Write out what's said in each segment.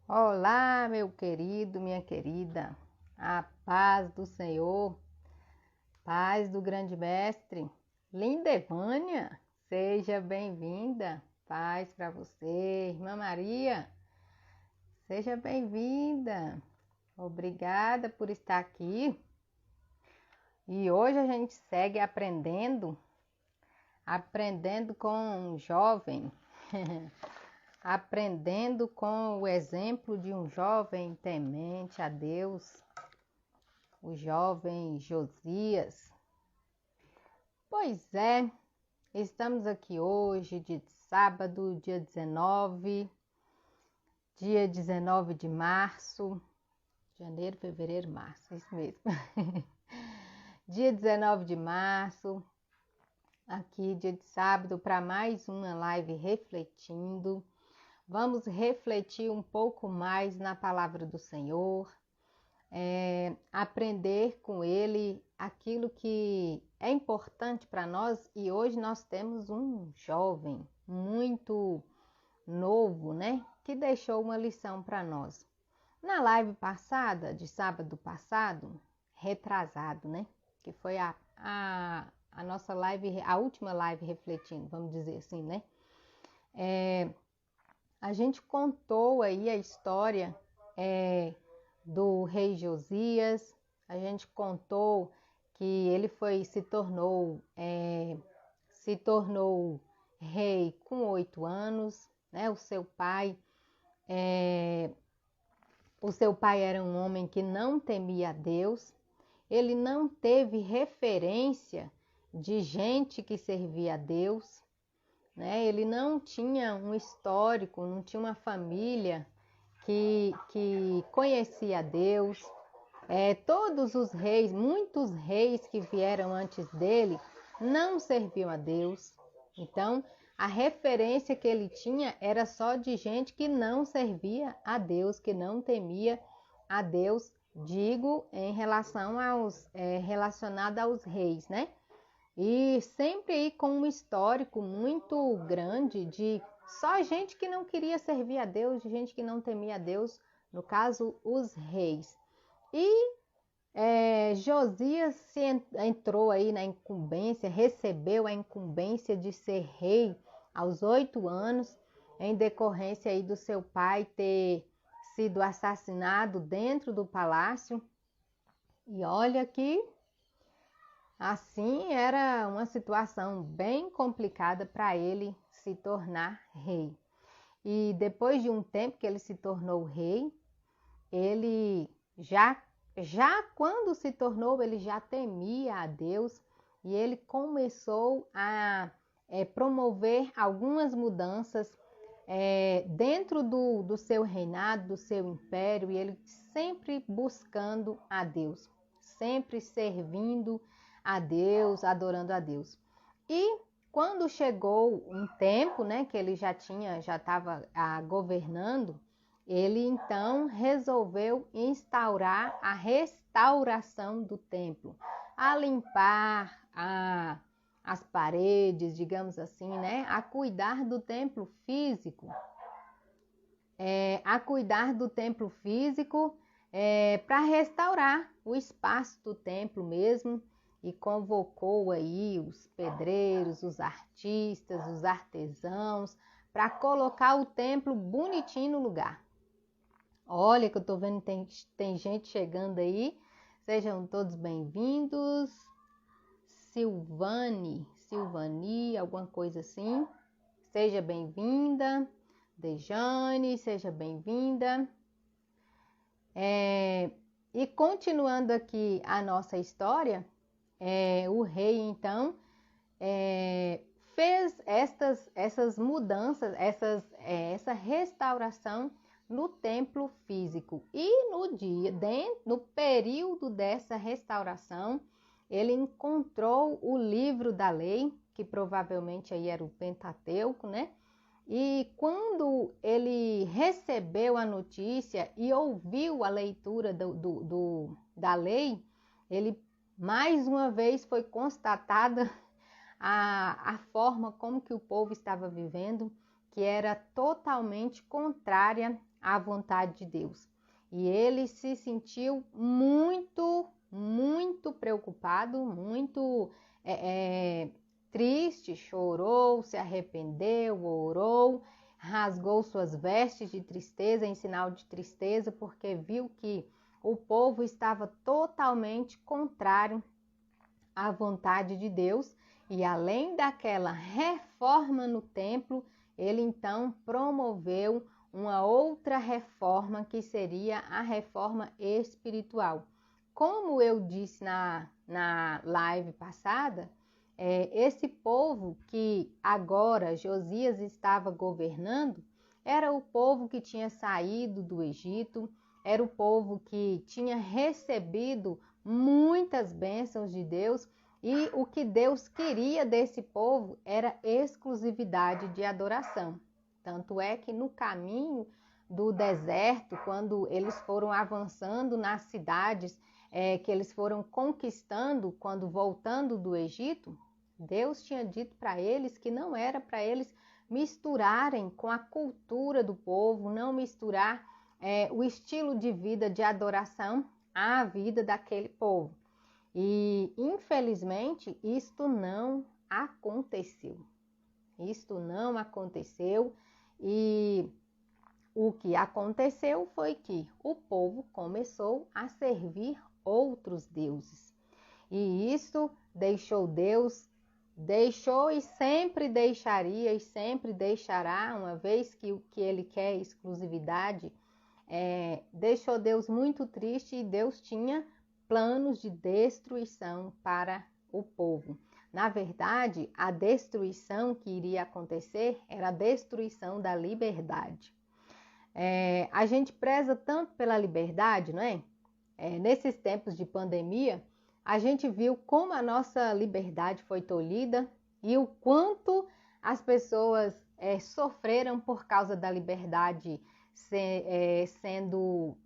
Olá, meu querido, minha querida, a paz do Senhor, paz do grande mestre, linda Evânia, seja bem-vinda, paz para você, irmã Maria, seja bem-vinda, obrigada por estar aqui. E hoje a gente segue aprendendo com um jovem, aprendendo com o exemplo de um jovem temente a Deus, o jovem Josias. Pois é, estamos aqui hoje, de sábado, dia 19 de março, janeiro, fevereiro, março, é isso mesmo. Dia 19 de março, aqui dia de sábado, para mais uma live refletindo. Vamos refletir um pouco mais na palavra do Senhor, aprender com ele aquilo que é importante para nós. E hoje nós temos um jovem muito novo, né, que deixou uma lição para nós. Na live passada, de sábado passado, retrasado, né, que foi a nossa live, a última live refletindo, vamos dizer assim, né, a gente contou aí a história do rei Josias. A gente contou que ele se tornou rei com 8 anos, né? O seu pai era um homem que não temia a Deus. Ele não teve referência de gente que servia a Deus, né? Ele não tinha um histórico, não tinha uma família que conhecia a Deus. Todos os reis, muitos reis que vieram antes dele, não serviam a Deus. Então, a referência que ele tinha era só de gente que não servia a Deus, que não temia a Deus, digo em relação relacionado aos reis, né? E sempre aí com um histórico muito grande de só gente que não queria servir a Deus, de gente que não temia a Deus, no caso, os reis. E Josias entrou aí na incumbência, recebeu a incumbência de ser rei aos 8 anos, em decorrência aí do seu pai ter sido assassinado dentro do palácio. E olha que assim, era uma situação bem complicada para ele se tornar rei. E depois de um tempo que ele se tornou rei, ele já quando se tornou, ele já temia a Deus e ele começou a promover algumas mudanças dentro do seu reinado, do seu império, e ele sempre buscando a Deus, sempre servindo a Deus, adorando a Deus. E quando chegou um tempo, né, que ele já estava governando, ele então resolveu instaurar a restauração do templo, a limpar as paredes, digamos assim, né, a cuidar do templo físico, para restaurar o espaço do templo mesmo. E convocou aí os pedreiros, os artistas, os artesãos, para colocar o templo bonitinho no lugar. Olha que eu tô vendo, tem gente chegando aí. Sejam todos bem-vindos. Silvani, alguma coisa assim. Seja bem-vinda. Dejane, seja bem-vinda. E continuando aqui a nossa história, o rei então fez essas mudanças, essa restauração no templo físico. E no período dessa restauração, ele encontrou o livro da lei, que provavelmente aí era o Pentateuco, né? E quando ele recebeu a notícia e ouviu a leitura da lei, ele mais uma vez foi constatada a forma como que o povo estava vivendo, que era totalmente contrária à vontade de Deus. E ele se sentiu muito preocupado, muito triste, chorou, se arrependeu, orou, rasgou suas vestes de tristeza em sinal de tristeza, porque viu que o povo estava totalmente contrário à vontade de Deus. E além daquela reforma no templo, ele então promoveu uma outra reforma, que seria a reforma espiritual. Como eu disse na live passada, esse povo que agora Josias estava governando, era o povo que tinha saído do Egito, era o povo que tinha recebido muitas bênçãos de Deus, e o que Deus queria desse povo era exclusividade de adoração. Tanto é que no caminho do deserto, quando eles foram avançando nas cidades que eles foram conquistando, quando voltando do Egito, Deus tinha dito para eles que não era para eles misturarem com a cultura do povo, não misturar o estilo de vida de adoração à vida daquele povo. E, infelizmente, isto não aconteceu. Isto não aconteceu, e o que aconteceu foi que o povo começou a servir outros deuses. E isso deixou Deus, deixou e sempre deixaria e sempre deixará, uma vez que o que ele quer é exclusividade, deixou Deus muito triste, e Deus tinha planos de destruição para o povo. Na verdade, a destruição que iria acontecer era a destruição da liberdade. A gente preza tanto pela liberdade, não é? Nesses tempos de pandemia, a gente viu como a nossa liberdade foi tolhida e o quanto as pessoas sofreram por causa da liberdade, sendo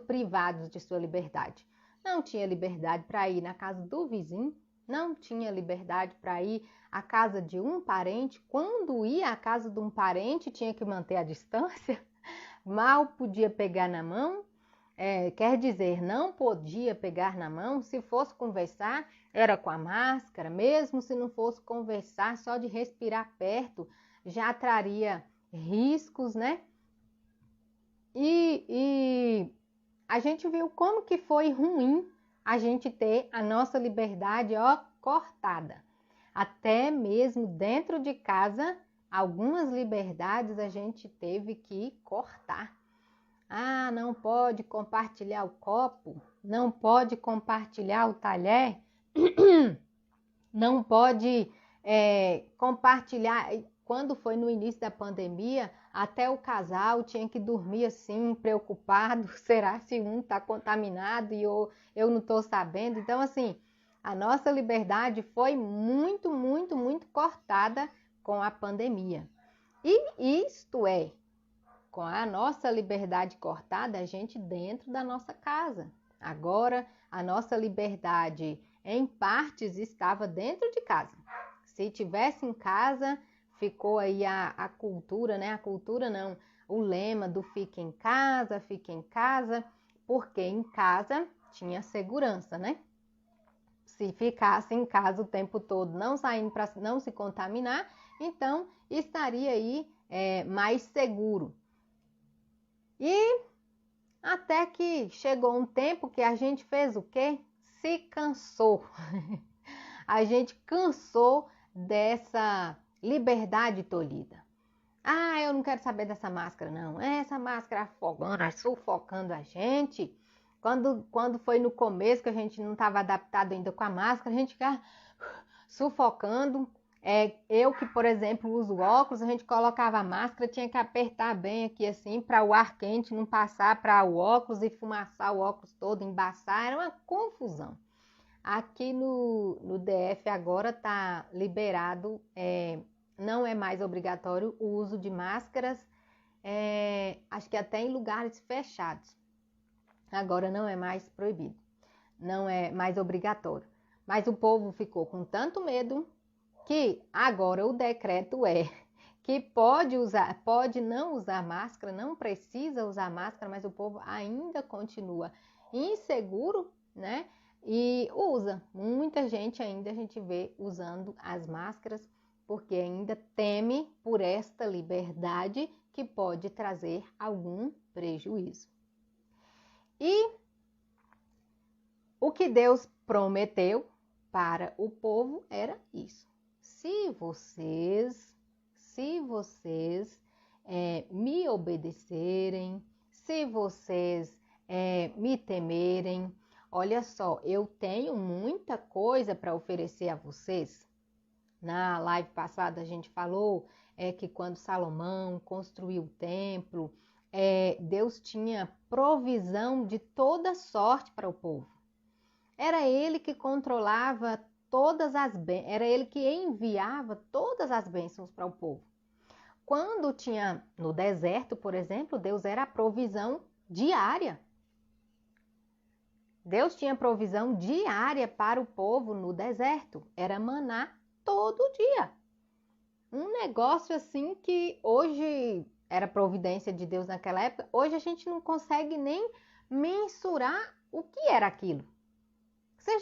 privados de sua liberdade. Não tinha liberdade para ir na casa do vizinho, não tinha liberdade para ir à casa de um parente. Quando ia à casa de um parente, tinha que manter a distância, mal podia pegar na mão, quer dizer, não podia pegar na mão. Se fosse conversar, era com a máscara, mesmo se não fosse conversar, só de respirar perto já traria riscos, né? E a gente viu como que foi ruim a gente ter a nossa liberdade cortada. Até mesmo dentro de casa, algumas liberdades a gente teve que cortar. Não pode compartilhar o copo, não pode compartilhar o talher, não pode compartilhar. Quando foi no início da pandemia, até o casal tinha que dormir assim, preocupado, será se um está contaminado e eu não estou sabendo? Então, assim, a nossa liberdade foi muito cortada com a pandemia. E isto com a nossa liberdade cortada, a gente dentro da nossa casa. Agora, a nossa liberdade, em partes, estava dentro de casa. Se tivesse em casa, ficou aí a cultura, né? A cultura não, o lema do fique em casa, porque em casa tinha segurança, né? Se ficasse em casa o tempo todo, não saindo para não se contaminar, então estaria aí mais seguro. E até que chegou um tempo que a gente fez o quê? Se cansou. A gente cansou dessa liberdade tolhida. Eu não quero saber dessa máscara, não. Essa máscara afogando, sufocando a gente. Quando foi no começo, que a gente não estava adaptado ainda com a máscara, a gente ficava sufocando. Eu que, por exemplo, uso óculos, a gente colocava a máscara, tinha que apertar bem aqui assim, para o ar quente não passar para o óculos e fumaçar o óculos todo, embaçar, era uma confusão. Aqui no DF agora está liberado, não é mais obrigatório o uso de máscaras, acho que até em lugares fechados. Agora não é mais proibido, não é mais obrigatório. Mas o povo ficou com tanto medo que agora o decreto que pode não usar máscara, não precisa usar máscara, mas o povo ainda continua inseguro, né? E usa. Muita gente ainda a gente vê usando as máscaras, porque ainda teme por esta liberdade que pode trazer algum prejuízo. E o que Deus prometeu para o povo era isso. Se vocês me obedecerem, se vocês me temerem, olha só, eu tenho muita coisa para oferecer a vocês. Na live passada a gente falou que quando Salomão construiu o templo, Deus tinha provisão de toda sorte para o povo. Era ele que controlava todas as bênçãos, era ele que enviava todas as bênçãos para o povo. Quando tinha no deserto, por exemplo, Deus era a provisão diária. Deus tinha provisão diária para o povo no deserto. Era maná todo dia. Um negócio assim que hoje era providência de Deus naquela época, hoje a gente não consegue nem mensurar o que era aquilo. Você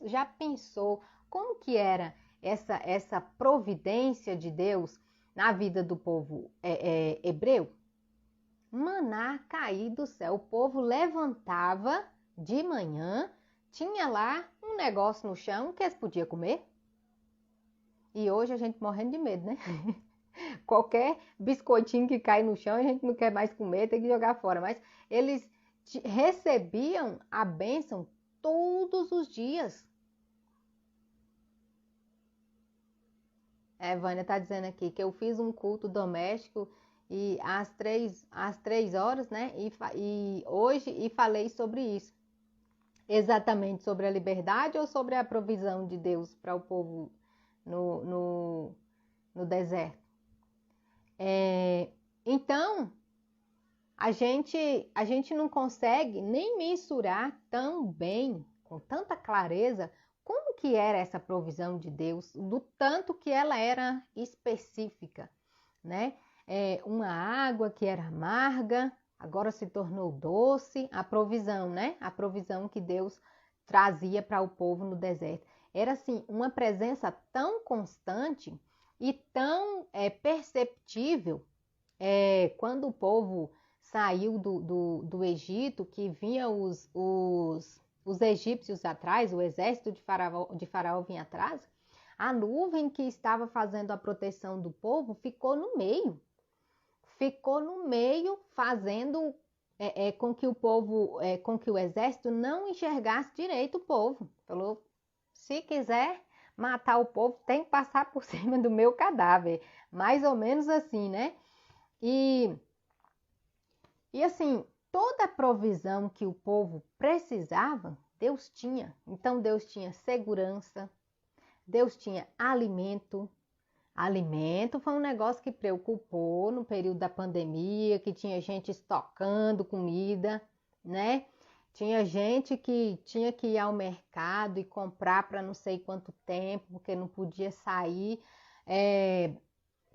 já pensou como que era essa providência de Deus na vida do povo hebreu? Maná cair do céu. O povo levantava de manhã, tinha lá um negócio no chão que eles podiam comer. E hoje a gente morrendo de medo, né? Qualquer biscoitinho que cai no chão, a gente não quer mais comer, tem que jogar fora. Mas eles recebiam a bênção todos os dias. Vânia está dizendo aqui que eu fiz um culto doméstico e às 3 horas, né? E hoje falei sobre isso. Exatamente sobre a liberdade ou sobre a provisão de Deus para o povo no deserto. Então, a gente não consegue nem mensurar tão bem, com tanta clareza, como que era essa provisão de Deus, do tanto que ela era específica, né? Uma água que era amarga, agora se tornou doce, a provisão, né? A provisão que Deus trazia para o povo no deserto. Era assim, uma presença tão constante e tão perceptível quando o povo saiu do Egito, que vinha os egípcios atrás, o exército de Faraó vinha atrás, a nuvem que estava fazendo a proteção do povo ficou no meio, fazendo com que o povo, com que o exército não enxergasse direito o povo. Falou, se quiser matar o povo, tem que passar por cima do meu cadáver. Mais ou menos assim, né? E assim, toda a provisão que o povo precisava, Deus tinha. Então, Deus tinha segurança, Deus tinha alimento. Alimento foi um negócio que preocupou no período da pandemia, que tinha gente estocando comida, né? Tinha gente que tinha que ir ao mercado e comprar para não sei quanto tempo, porque não podia sair.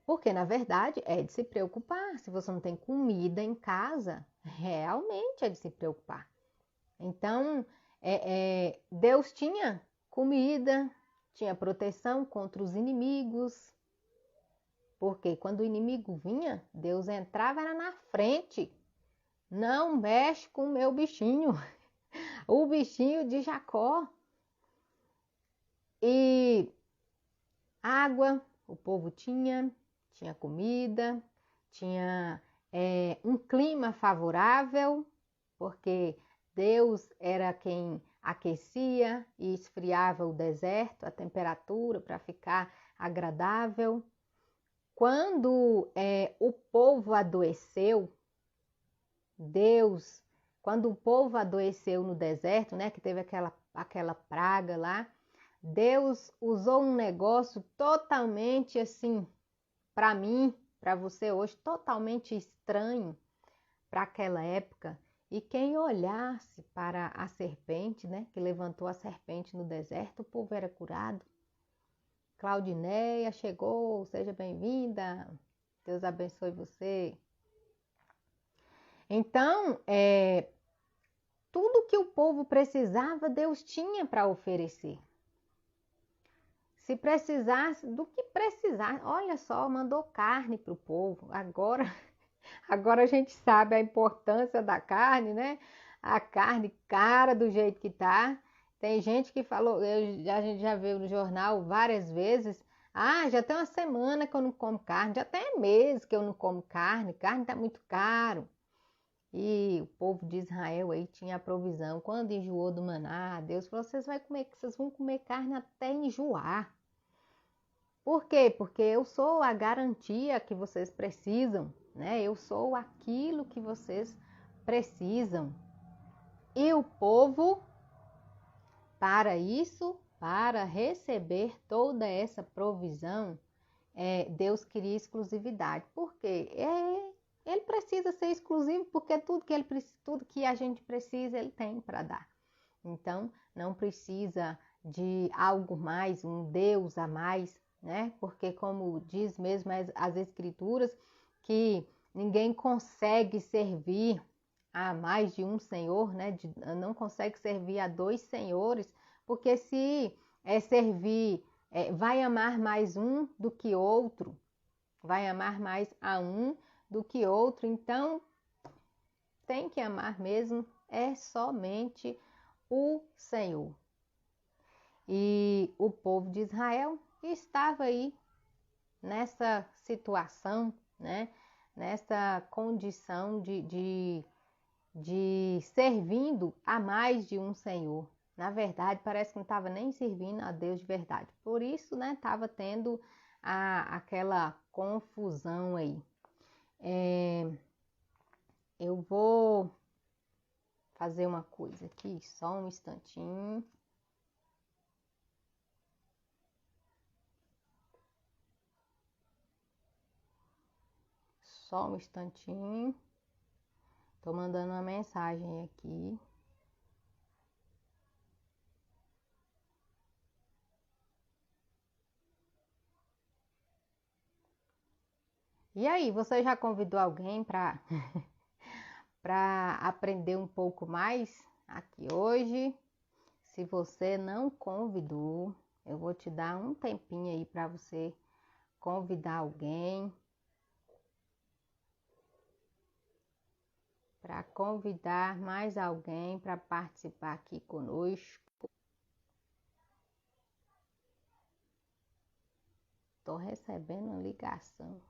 Porque, na verdade, é de se preocupar. Se você não tem comida em casa, realmente é de se preocupar. Então, Deus tinha comida, tinha proteção contra os inimigos. Porque quando o inimigo vinha, Deus entrava era na frente. Não mexe com o meu bichinho, o bichinho de Jacó. E água, o povo tinha comida, tinha um clima favorável, porque Deus era quem aquecia e esfriava o deserto, a temperatura para ficar agradável. Quando o povo adoeceu, quando o povo adoeceu no deserto, né, que teve aquela praga lá, Deus usou um negócio totalmente assim, para mim, para você hoje, totalmente estranho para aquela época. E quem olhasse para a serpente, né, que levantou a serpente no deserto, o povo era curado. Claudineia chegou, seja bem-vinda. Deus abençoe você. Então, tudo que o povo precisava, Deus tinha para oferecer. Se precisasse, do que precisar, olha só, mandou carne para o povo. Agora a gente sabe a importância da carne, né? A carne cara do jeito que tá. Tem gente que falou, a gente já viu no jornal várias vezes, já tem uma semana que eu não como carne, já tem meses que eu não como carne tá muito caro. E o povo de Israel aí tinha a provisão. Quando enjoou do maná, Deus falou, vocês vão comer carne até enjoar. Por quê? Porque eu sou a garantia que vocês precisam, né? Eu sou aquilo que vocês precisam. E o povo, para isso, para receber toda essa provisão, Deus queria exclusividade. Por quê? Ele precisa ser exclusivo porque tudo que a gente precisa, ele tem para dar. Então, não precisa de algo mais, um Deus a mais, né? Porque como diz mesmo as escrituras, que ninguém consegue servir a mais de um senhor, né? Não consegue servir a dois senhores, porque se servir, vai amar mais um do que outro, vai amar mais a um do que outro, então tem que amar mesmo, somente o Senhor. E o povo de Israel estava aí nessa situação, né? Nessa condição de servindo a mais de um Senhor. Na verdade, parece que não estava nem servindo a Deus de verdade. Por isso, né, estava tendo aquela confusão aí. Eu vou fazer uma coisa aqui, só um instantinho. Só um instantinho. Tô mandando uma mensagem aqui. E aí, você já convidou alguém para aprender um pouco mais aqui hoje? Se você não convidou, eu vou te dar um tempinho aí para você convidar alguém. Para convidar mais alguém para participar aqui conosco. Estou recebendo uma ligação.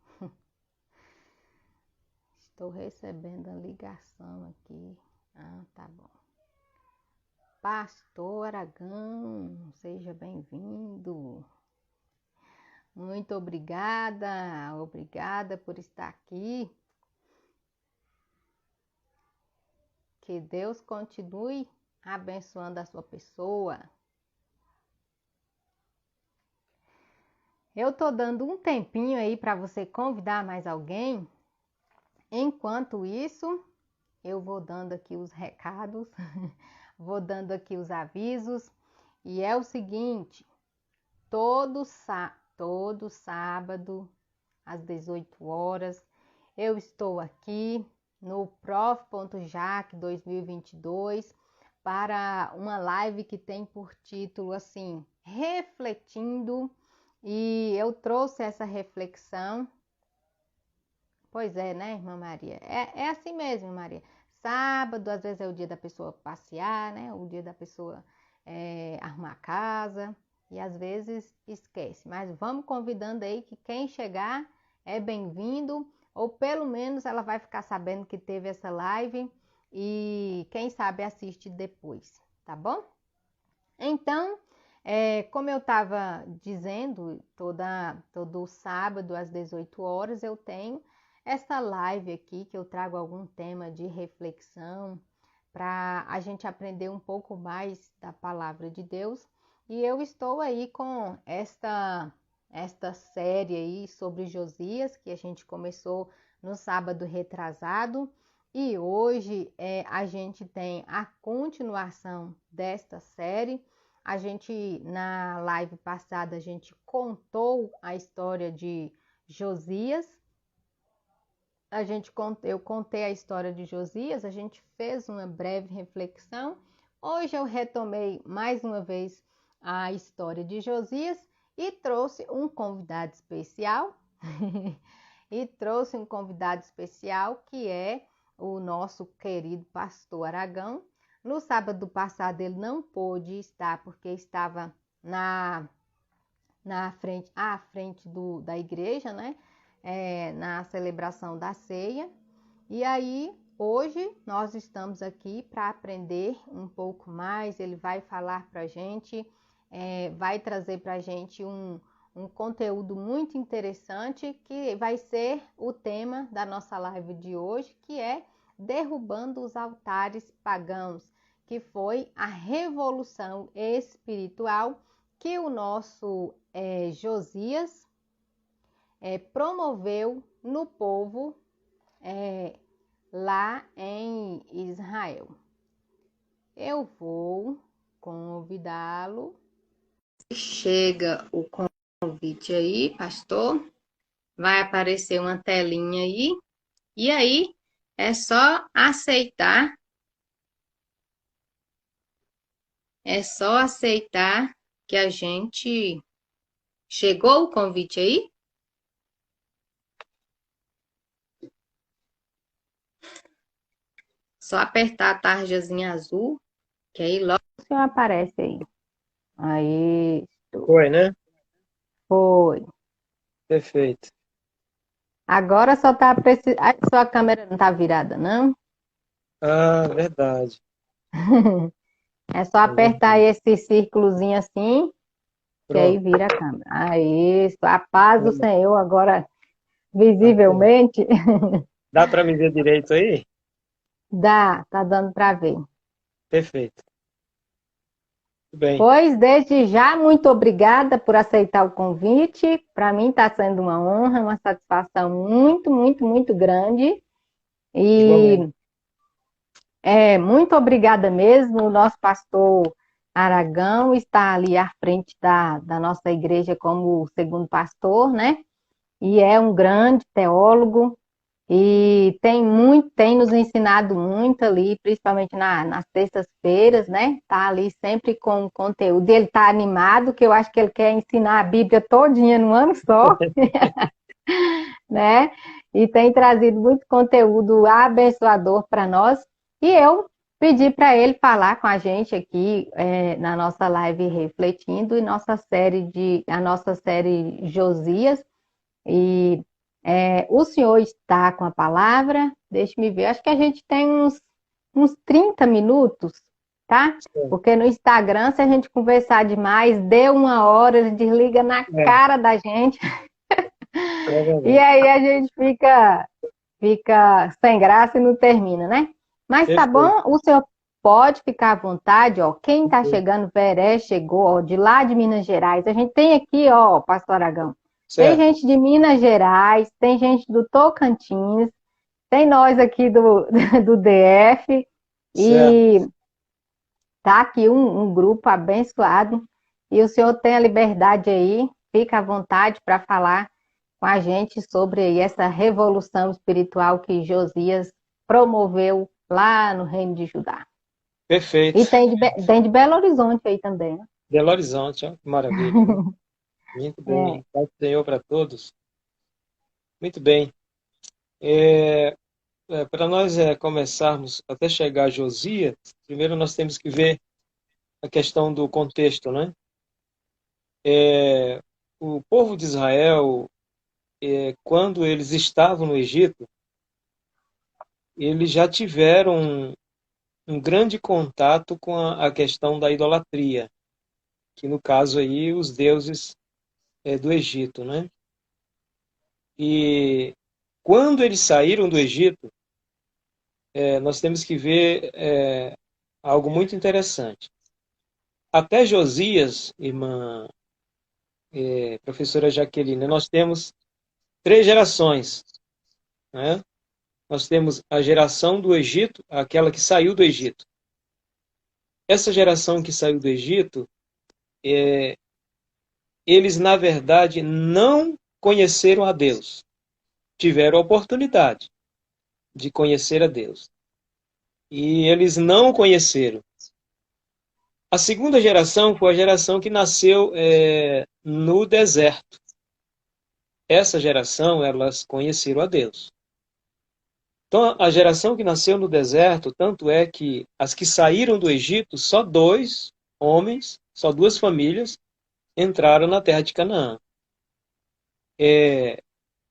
Estou recebendo a ligação aqui. Tá bom. Pastor Aragão, seja bem-vindo. Muito obrigada por estar aqui. Que Deus continue abençoando a sua pessoa. Eu tô dando um tempinho aí para você convidar mais alguém. Enquanto isso, eu vou dando aqui os recados, vou dando aqui os avisos. E é o seguinte, todo sábado, às 18 horas, eu estou aqui no Prof.Jaque 2022 para uma live que tem por título assim, Refletindo. E eu trouxe essa reflexão. Pois é, né, irmã Maria? É assim mesmo, Maria. Sábado, às vezes é o dia da pessoa passear, né? O dia da pessoa arrumar a casa. E às vezes esquece. Mas vamos convidando aí que quem chegar é bem-vindo. Ou pelo menos ela vai ficar sabendo que teve essa live. E quem sabe assiste depois, tá bom? Então, como eu estava dizendo, todo sábado às 18 horas eu tenho essa live aqui que eu trago algum tema de reflexão para a gente aprender um pouco mais da palavra de Deus. E eu estou aí com esta série aí sobre Josias, que a gente começou no sábado retrasado. E hoje a gente tem a continuação desta série. na live passada, a gente contou a história de Josias. Eu contei a história de Josias, a gente fez uma breve reflexão. Hoje eu retomei mais uma vez a história de Josias e trouxe um convidado especial. Que é o nosso querido pastor Aragão. No sábado passado ele não pôde estar porque estava à frente da igreja, né? Na celebração da ceia. E aí, hoje, nós estamos aqui para aprender um pouco mais. Ele vai falar para a gente, vai trazer para a gente um conteúdo muito interessante, que vai ser o tema da nossa live de hoje, que é derrubando os altares pagãos, que foi a revolução espiritual que o nosso Josias promoveu no povo lá em Israel. Eu vou convidá-lo. Chega o convite aí, pastor. Vai aparecer uma telinha aí. E aí, é só aceitar. É só aceitar que a gente... Chegou o convite aí? Só apertar a tarjazinha azul, que aí logo o senhor aparece aí. Aí. Foi, né? Foi. Perfeito. Agora só tá precisando. Sua câmera não tá virada, não? Ah, verdade. É só É apertar verdade. esse círculozinho assim, que aí Pronto. vira a câmera. Aí, a paz do Senhor agora Ok. visivelmente. Dá para me ver direito aí? Tá dando para ver. Perfeito. Tudo bem. Pois, desde já, muito obrigada por aceitar o convite. Para mim está sendo uma honra, uma satisfação muito, muito, muito grande. Igualmente. E muito obrigada mesmo. O nosso pastor Aragão está ali à frente da nossa igreja como segundo pastor, né? E é um grande teólogo e tem nos ensinado muito ali, principalmente nas sextas-feiras, né? Tá ali sempre com conteúdo. E ele tá animado, que eu acho que ele quer ensinar a Bíblia todinha num ano só, né? E tem trazido muito conteúdo abençoador para nós. E eu pedi para ele falar com a gente aqui na nossa live refletindo e a nossa série Josias. E o senhor está com a palavra? Deixe-me ver. Acho que a gente tem uns 30 minutos, tá? Sim. Porque no Instagram, se a gente conversar demais, deu uma hora, ele desliga na É, cara da gente. é E verdade. aí a gente fica sem graça e não termina, né? Mas tá Perfeito. bom, o senhor pode ficar à vontade, ó. Quem tá Perfeito. chegando, Veré chegou, ó, de lá de Minas Gerais. A gente tem aqui, ó, Pastor Aragão. Tem Certo. gente de Minas Gerais, tem gente do Tocantins, tem nós aqui do DF, Certo. e tá aqui um grupo abençoado. E o senhor tem a liberdade aí, fica à vontade para falar com a gente sobre aí essa revolução espiritual que Josias promoveu lá no Reino de Judá. E Perfeito. tem de Belo Horizonte aí também, né? Belo Horizonte, ó, que maravilha, né? Muito É. bem. Paz do Senhor para todos. Muito bem. É, para nós começarmos até chegar a Josias, primeiro nós temos que ver a questão do contexto, né? O povo de Israel, quando eles estavam no Egito, eles já tiveram um grande contato com a questão da idolatria, que no caso aí os deuses do Egito, né? E quando eles saíram do Egito, nós temos que ver algo muito interessante. Até Josias, irmã professora Jaqueline, nós temos 3 gerações, né? Nós temos a geração do Egito, aquela que saiu do Egito. Essa geração que saiu do Egito, eles, na verdade, não conheceram a Deus. Tiveram a oportunidade de conhecer a Deus. E eles não o conheceram. A segunda geração foi a geração que nasceu no deserto. Essa geração, elas conheceram a Deus. Então, a geração que nasceu no deserto, tanto é que as que saíram do Egito, só 2 homens, só 2 famílias, entraram na terra de Canaã.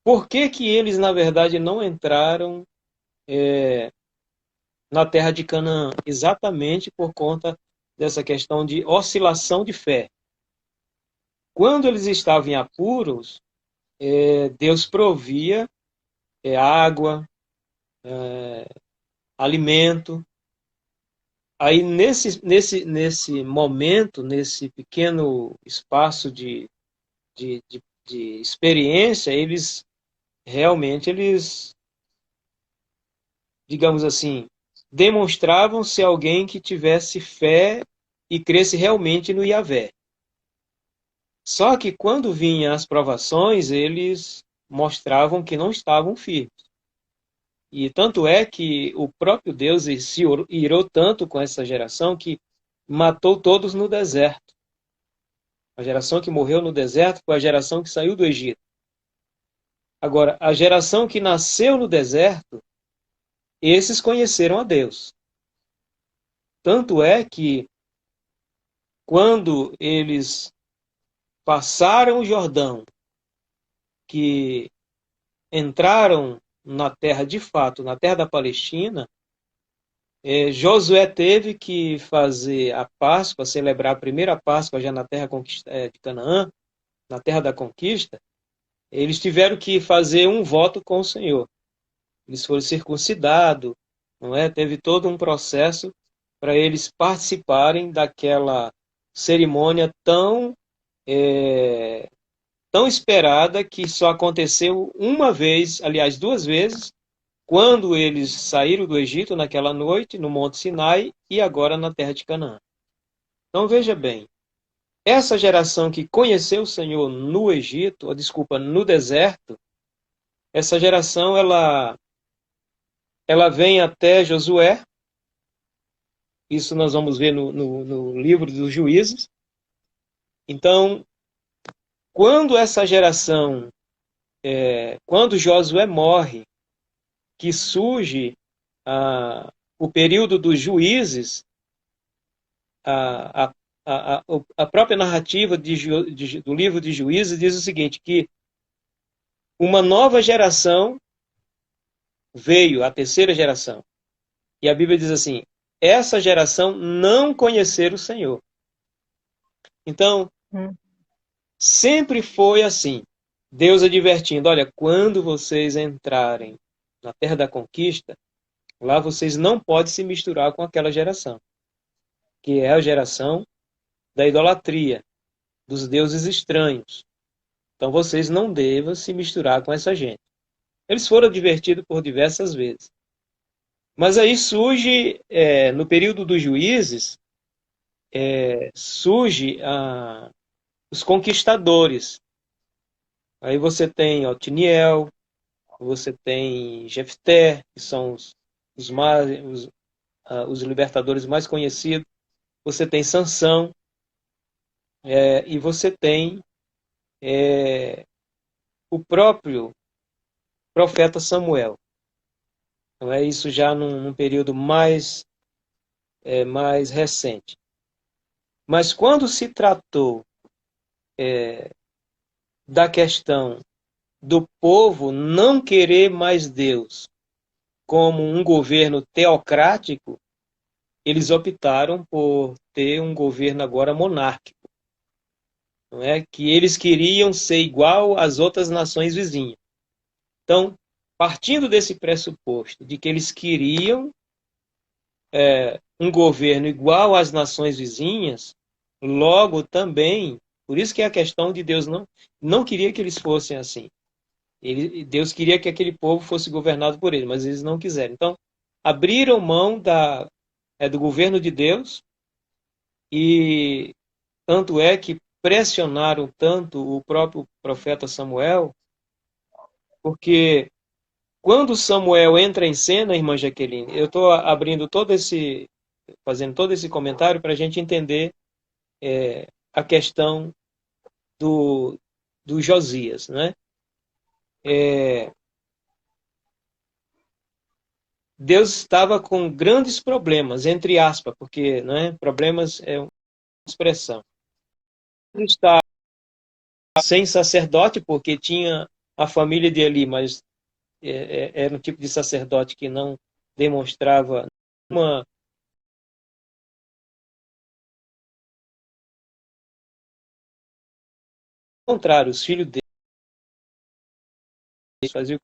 Por que que eles, na verdade, não entraram na terra de Canaã? Exatamente por conta dessa questão de oscilação de fé. Quando eles estavam em apuros, Deus provia água, alimento. Aí, nesse momento, nesse pequeno espaço de experiência, eles realmente, digamos assim, demonstravam-se alguém que tivesse fé e cresce realmente no Yahvé. Só que quando vinham as provações, eles mostravam que não estavam firmes. E tanto é que o próprio Deus se irou tanto com essa geração que matou todos no deserto. A geração que morreu no deserto foi a geração que saiu do Egito. Agora, a geração que nasceu no deserto, esses conheceram a Deus. Tanto é que quando eles passaram o Jordão, que entraram na terra de fato, na terra da Palestina, Josué teve que fazer a Páscoa, celebrar a primeira Páscoa já na terra de Canaã, na terra da conquista. Eles tiveram que fazer um voto com o Senhor. Eles foram circuncidados, não é? Teve todo um processo para eles participarem daquela cerimônia tão esperada, que só aconteceu uma vez, aliás, 2 vezes, quando eles saíram do Egito naquela noite, no Monte Sinai, e agora na terra de Canaã. Então veja bem, essa geração que conheceu o Senhor no Egito, no deserto, essa geração ela vem até Josué. Isso nós vamos ver no livro dos Juízes. Então, quando essa geração, quando Josué morre, que surge o período dos juízes, a própria narrativa do livro de Juízes diz o seguinte, que uma nova geração veio, a terceira geração. E a Bíblia diz assim, essa geração não conhecer o Senhor. Então, sempre foi assim. Deus advertindo, olha, quando vocês entrarem na terra da conquista, lá vocês não podem se misturar com aquela geração, que é a geração da idolatria, dos deuses estranhos. Então vocês não devem se misturar com essa gente. Eles foram advertidos por diversas vezes. Mas aí surge, no período dos juízes, surge os conquistadores. Aí você tem Otiniel, você tem Jefté, que são os libertadores mais conhecidos. Você tem Sansão, e você tem o próprio profeta Samuel. Então é isso já num período mais recente. Mas quando se tratou da questão do povo não querer mais Deus como um governo teocrático, eles optaram por ter um governo agora monárquico. Não é? Que eles queriam ser igual às outras nações vizinhas. Então, partindo desse pressuposto de que eles queriam um governo igual às nações vizinhas, logo também, por isso que é a questão de Deus não queria que eles fossem assim. Deus queria que aquele povo fosse governado por ele, mas eles não quiseram. Então, abriram mão do governo de Deus, e Tanto é que pressionaram tanto o próprio profeta Samuel, porque quando Samuel entra em cena, irmã Jaqueline, eu estou fazendo todo esse comentário para a gente entender a questão do Josias, né? Deus estava com grandes problemas, entre aspas, porque, né, problemas é uma expressão. Ele está sem sacerdote, porque tinha a família de Eli, mas era um tipo de sacerdote que não demonstrava uma contrário, os filhos dele faziam